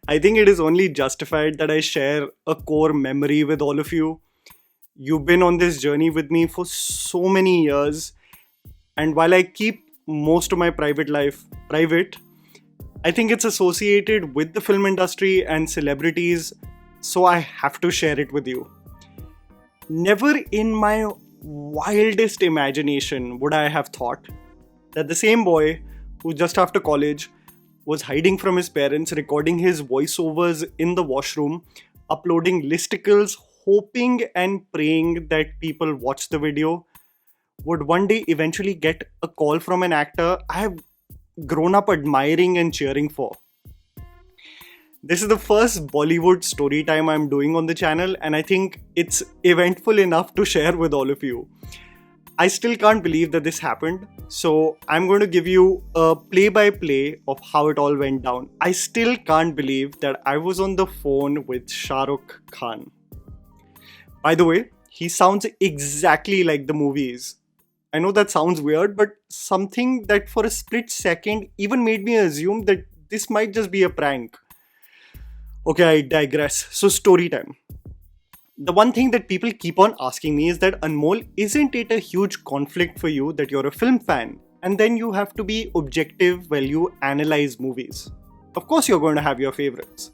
I think it is only justified that I share a core memory with all of you. You've been on this journey with me for so many years, and while I keep most of my private life private, I think it's associated with the film industry and celebrities, so I have to share it with you. Never in my wildest imagination would I have thought that the same boy who just after college was hiding from his parents, recording his voiceovers in the washroom, uploading listicles, hoping and praying that people watch the video, would one day eventually get a call from an actor I have grown up admiring and cheering for. This is the first Bollywood story time I'm doing on the channel, and I think it's eventful enough to share with all of you. I still can't believe that this happened, so I'm going to give you a play by play of how it all went down. I still can't believe that I was on the phone with Shah Rukh Khan. By the way, he sounds exactly like the movies. I know that sounds weird, but something that for a split second even made me assume that this might just be a prank. Okay, I digress. So, story time. The one thing that people keep on asking me is that Anmol, isn't it a huge conflict for you that you're a film fan and then you have to be objective while you analyze movies? Of course, you're going to have your favorites.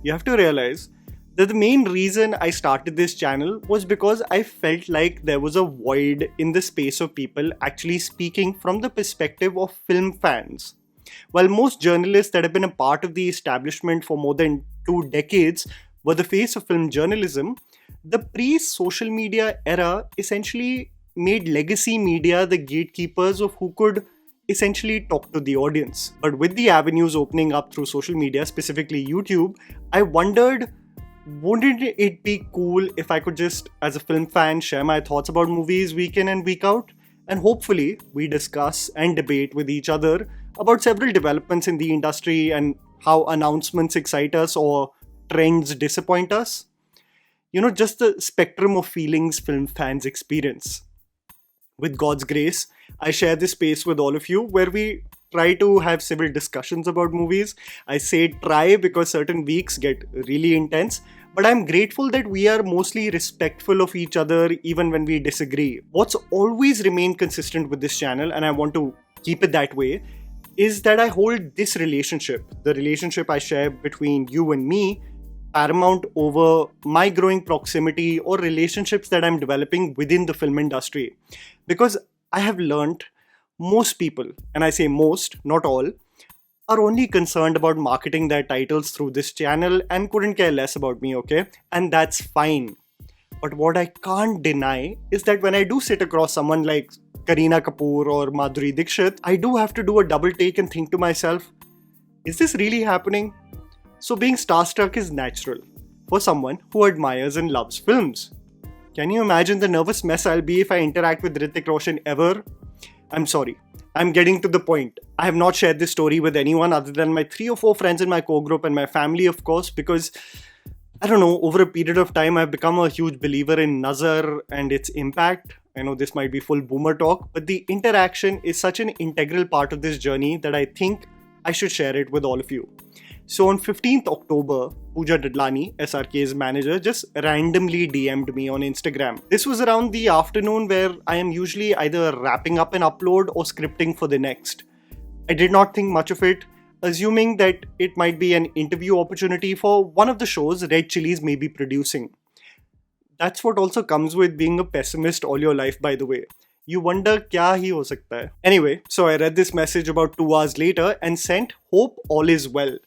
You have to realize that the main reason I started this channel was because I felt like there was a void in the space of people actually speaking from the perspective of film fans. While most journalists that have been a part of the establishment for more than 2 decades were the face of film journalism, the pre-social media era essentially made legacy media the gatekeepers of who could essentially talk to the audience. But with the avenues opening up through social media, specifically YouTube, I wondered, wouldn't it be cool if I could just, as a film fan, share my thoughts about movies week in and week out? And hopefully, we discuss and debate with each other about several developments in the industry and how announcements excite us or trends disappoint us. You know, just the spectrum of feelings film fans experience. With God's grace, I share this space with all of you where we try to have civil discussions about movies. I say try because certain weeks get really intense, but I'm grateful that we are mostly respectful of each other even when we disagree. What's always remained consistent with this channel, and I want to keep it that way, is that I hold this relationship, the relationship I share between you and me, paramount over my growing proximity or relationships that I'm developing within the film industry. Because I have learned most people, and I say most, not all, are only concerned about marketing their titles through this channel and couldn't care less about me, okay? And that's fine. But what I can't deny is that when I do sit across someone like Kareena Kapoor or Madhuri Dixit, I do have to do a double take and think to myself, is this really happening? So being starstruck is natural for someone who admires and loves films. Can you imagine the nervous mess I'll be if I interact with Hrithik Roshan ever? I'm sorry. I'm getting to the point. I have not shared this story with anyone other than my 3 or 4 friends in my core group and my family, of course, because I don't know, over a period of time, I've become a huge believer in Nazar and its impact. I know this might be full boomer talk, but the interaction is such an integral part of this journey that I think I should share it with all of you. So on 15th October, Pooja Dadlani, SRK's manager, just randomly DM'd me on Instagram. This was around the afternoon where I am usually either wrapping up an upload or scripting for the next. I did not think much of it, assuming that it might be an interview opportunity for one of the shows Red Chillies may be producing. That's what also comes with being a pessimist all your life, by the way. You wonder kya hi ho sakta hai. Anyway, so I read this message about 2 hours later and sent hope all is well.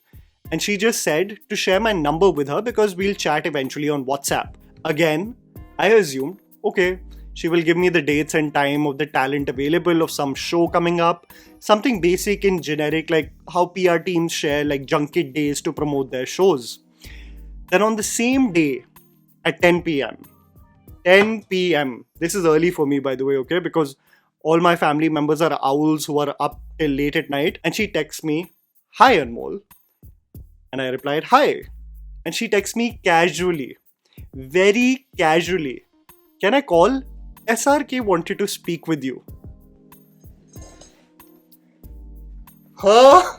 And she just said to share my number with her because we'll chat eventually on WhatsApp. Again, I assumed, okay, she will give me the dates and time of the talent available of some show coming up, something basic and generic like how PR teams share like junket days to promote their shows. Then on the same day at 10 p.m. This is early for me, by the way, okay, because all my family members are owls who are up till late at night, and she texts me, "Hi Anmol." And I replied, "Hi." And she texts me casually, very casually, "Can I call? SRK wanted to speak with you." Huh?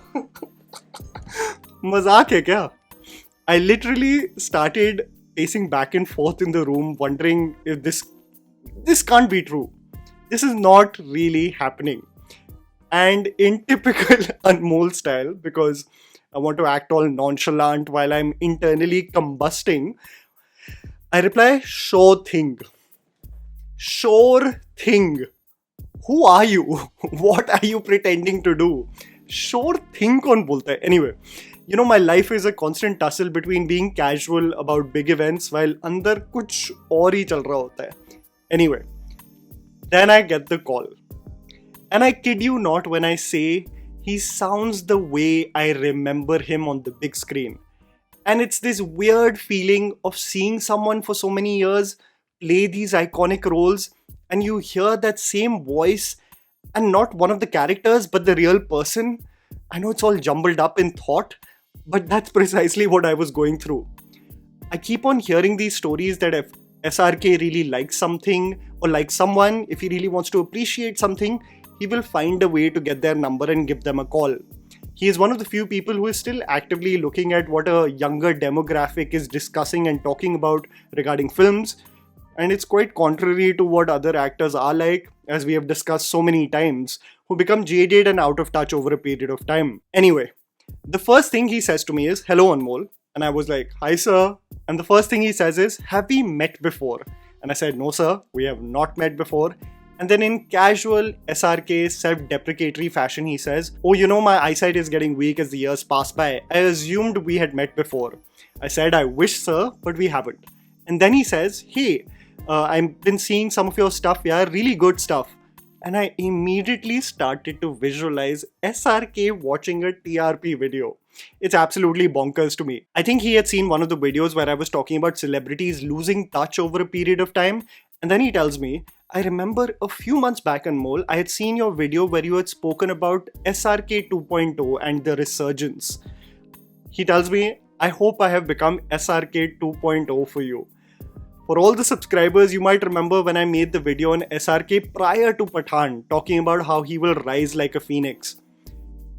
मजाक है क्या? I literally started pacing back and forth in the room, wondering if this can't be true. This is not really happening. And in typical Anmol style, because I want to act all nonchalant while I'm internally combusting, I reply, sure thing. Sure thing. Who are you? What are you pretending to do? Sure thing कौन बोलता है? Anyway, my life is a constant tussle between being casual about big events while अंदर कुछ और ही चल रहा होता है. Anyway, then I get the call. And I kid you not when I say he sounds the way I remember him on the big screen. And it's this weird feeling of seeing someone for so many years play these iconic roles, and you hear that same voice and not one of the characters but the real person. I know it's all jumbled up in thought, but that's precisely what I was going through. I keep on hearing these stories that if SRK really likes something or likes someone, if he really wants to appreciate something, he will find a way to get their number and give them a call. He is one of the few people who is still actively looking at what a younger demographic is discussing and talking about regarding films. And it's quite contrary to what other actors are like, as we have discussed so many times, who become jaded and out of touch over a period of time. Anyway, the first thing he says to me is, "Hello, Anmol." And I was like, "Hi, sir." And the first thing he says is, "Have we met before?" And I said, "No, sir, we have not met before." And then in casual SRK self-deprecatory fashion, he says, "Oh, my eyesight is getting weak as the years pass by. I assumed we had met before." I said, "I wish, sir, but we haven't." And then he says, "Hey, I've been seeing some of your stuff, yeah, really good stuff." And I immediately started to visualize SRK watching a TRP video. It's absolutely bonkers to me. I think he had seen one of the videos where I was talking about celebrities losing touch over a period of time. And then he tells me, "I remember a few months back on Mole, I had seen your video where you had spoken about SRK 2.0 and the resurgence." He tells me, "I hope I have become SRK 2.0 for you." For all the subscribers, you might remember when I made the video on SRK prior to Pathan, talking about how he will rise like a phoenix.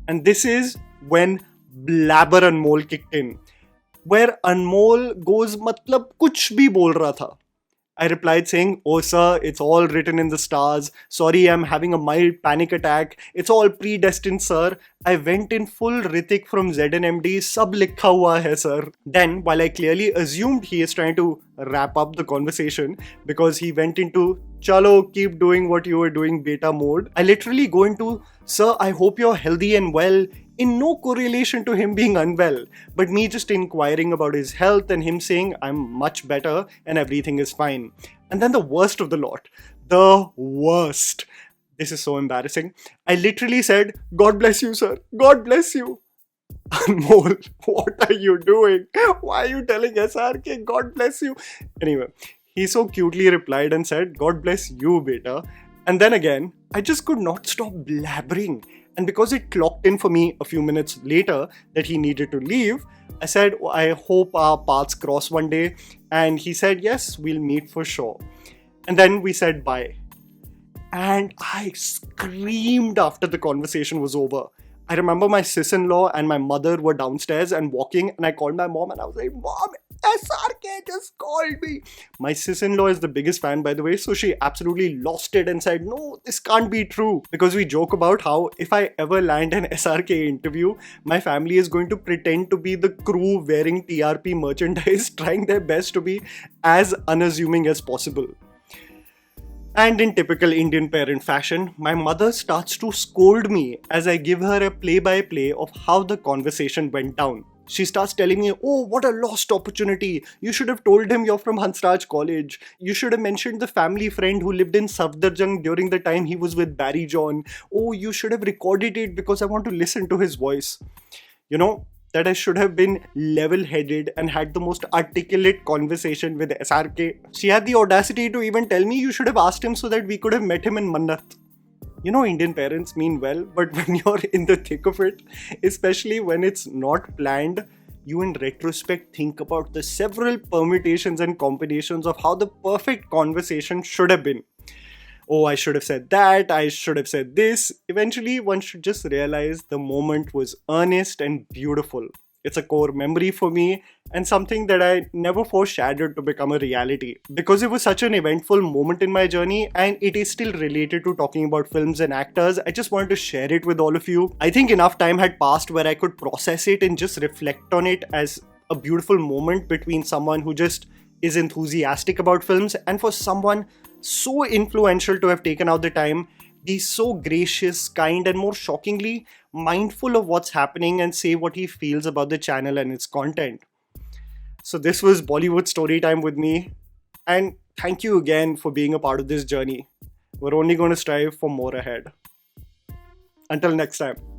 And this is when Blabber Anmol kicked in, where Anmol goes matlab kuch bhi bol raha tha. I replied saying, "Oh sir, it's all written in the stars. Sorry, I'm having a mild panic attack. It's all predestined, sir. I went in full Ritik from ZNMD. Sab likha hua hai, sir." Then, while I clearly assumed he is trying to wrap up the conversation because he went into "Chalo, keep doing what you were doing" beta mode, I literally go into, "Sir, I hope you're healthy and well," in no correlation to him being unwell, but me just inquiring about his health and him saying, "I'm much better and everything is fine." And then the worst of the lot, the worst. This is so embarrassing. I literally said, "God bless you, sir. God bless you." Anmol, what are you doing? Why are you telling SRK, "God bless you"? Anyway, he so cutely replied and said, "God bless you, beta." And then again, I just could not stop blabbering. And because it clocked in for me a few minutes later that he needed to leave, I said, "I hope our paths cross one day." And he said, "Yes, we'll meet for sure." And then we said bye. And I screamed after the conversation was over. I remember my sis-in-law and my mother were downstairs and walking, and I called my mom and I was like, "Mom, SRK just called me." My sis-in-law is the biggest fan, by the way, so she absolutely lost it and said, "No, this can't be true." Because we joke about how if I ever land an SRK interview, my family is going to pretend to be the crew wearing TRP merchandise, trying their best to be as unassuming as possible. And in typical Indian parent fashion, my mother starts to scold me as I give her a play-by-play of how the conversation went down. She starts telling me, "Oh, what a lost opportunity. You should have told him you're from Hansraj College. You should have mentioned the family friend who lived in Safdarjung during the time he was with Barry John. Oh, you should have recorded it because I want to listen to his voice." That I should have been level-headed and had the most articulate conversation with SRK. She had the audacity to even tell me, "You should have asked him so that we could have met him in Mannat." Indian parents mean well, but when you're in the thick of it, especially when it's not planned, you in retrospect think about the several permutations and combinations of how the perfect conversation should have been. Oh, I should have said that, I should have said this. Eventually, one should just realize the moment was earnest and beautiful. It's a core memory for me and something that I never foreshadowed to become a reality. Because it was such an eventful moment in my journey and it is still related to talking about films and actors, I just wanted to share it with all of you. I think enough time had passed where I could process it and just reflect on it as a beautiful moment between someone who just is enthusiastic about films and for someone so influential to have taken out the time, be so gracious, kind, and more shockingly, mindful of what's happening and say what he feels about the channel and its content. So, this was Bollywood Story Time with me, and thank you again for being a part of this journey. We're only going to strive for more ahead. Until next time.